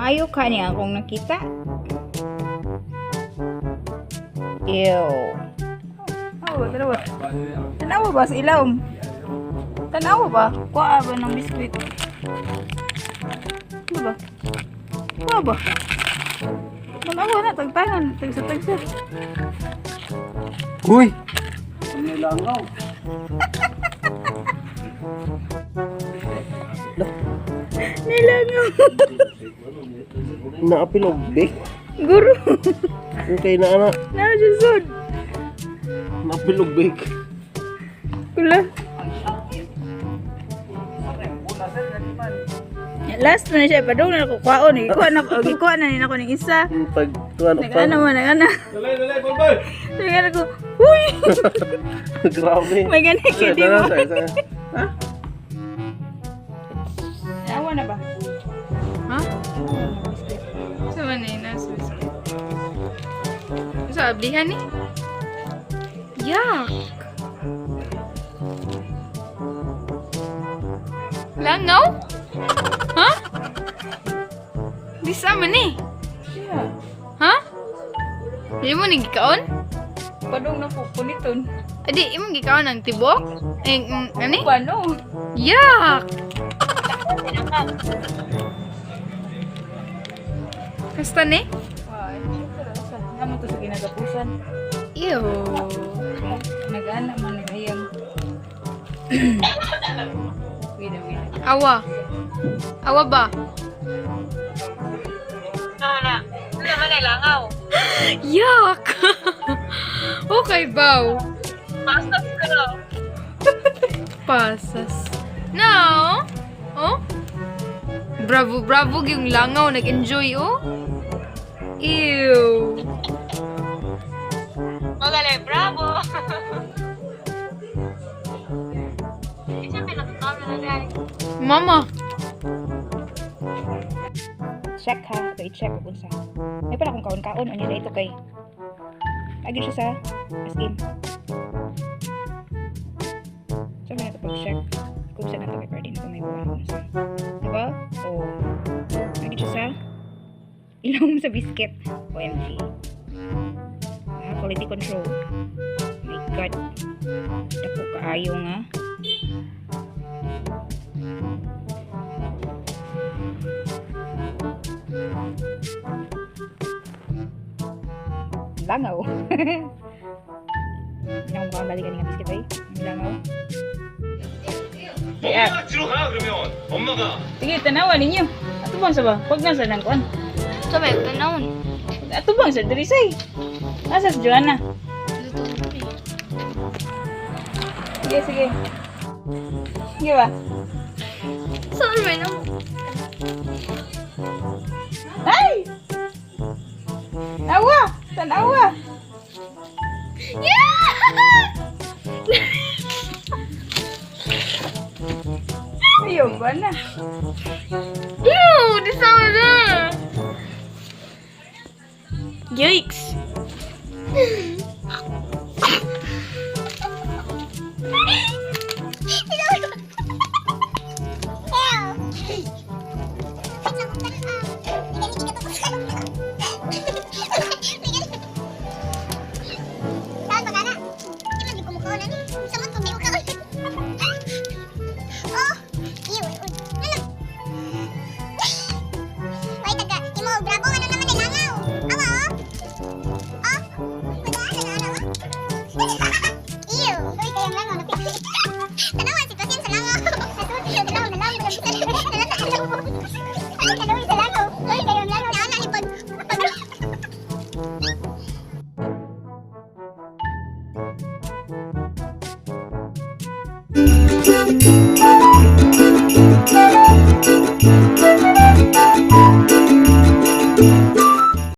Maayo ka niya akong nakita. Ew. Oh, tanawa. Tanawa ba sa ilawom? Tanawa ba? Kuha ba ng biskwit? Ano ba? Kuha ba? Tanawa na, tagtangan. Tagsa-tagsa. Uy! Nilangaw. Nilangaw. Naapilog, bek. Guru. Okay na anak. Nakajusod. Naapilog, bek. Kula. Last na siya, padung na ako kwaon. Ikuha na nila ako ng isa. Pagtuan Nag-ana mo, nag-ana. Dalay, bulbul! Nag-ana ko, huy! Grabe. May ganit ka, di mo. Ha? Awa na ba? Ha? Sa man eh, nasa biscuit. Sa ablihan eh? Yuck! Langaw? Ha? Di sa man eh? Siya. Ha? Di mo nagikaon? Padung na po, puniton. Adi, imong gikaon ng tibok? Ano eh? Paano? Yuck! Kasta ni? Ay, siyempre. Naman to sa ginagapusan. Ew. Nag-ana man, nag-ayang. Wait. Awa. Awa ba? Ano naman ay langaw? Yuck! Okay, bow. Pasok ka na. Pasas. No? Oh? Bravo yung langaw. Nag-enjoy, oh? Ew. Magaling, bravo! Isa pinatatawa na guys. Mama. Check ha, ito i-check kung sa. May pala akong kaon-kaon, ano na ito kay. Lagi siya sa as in. So, may ito pag-check. Kung saan ito kay Pardin, kung may buwan mo sa. Diba? O, lagi siya sa ilawom sa biscuit. OMG. Quality control. My God. Dako kaayo nga. Langaw. Hindi na kung balikan nga biscuit ay. Langaw. 엄마가 들어가 그러면 엄마가 Sige, tanawa ninyo. Ato bang sa ba? Huwag na sa nang kuan. Sabay, panahon. Ato bang sa Drisay? Asa si Joanna? Sige. Sige ba? Sorry, no? Ay! Awa! Tanawa! Yeah! Ayun ba na? Ew! Di sama na! Yikes! Tanawa, sitwasyon sa langaw. Tanawa na lang.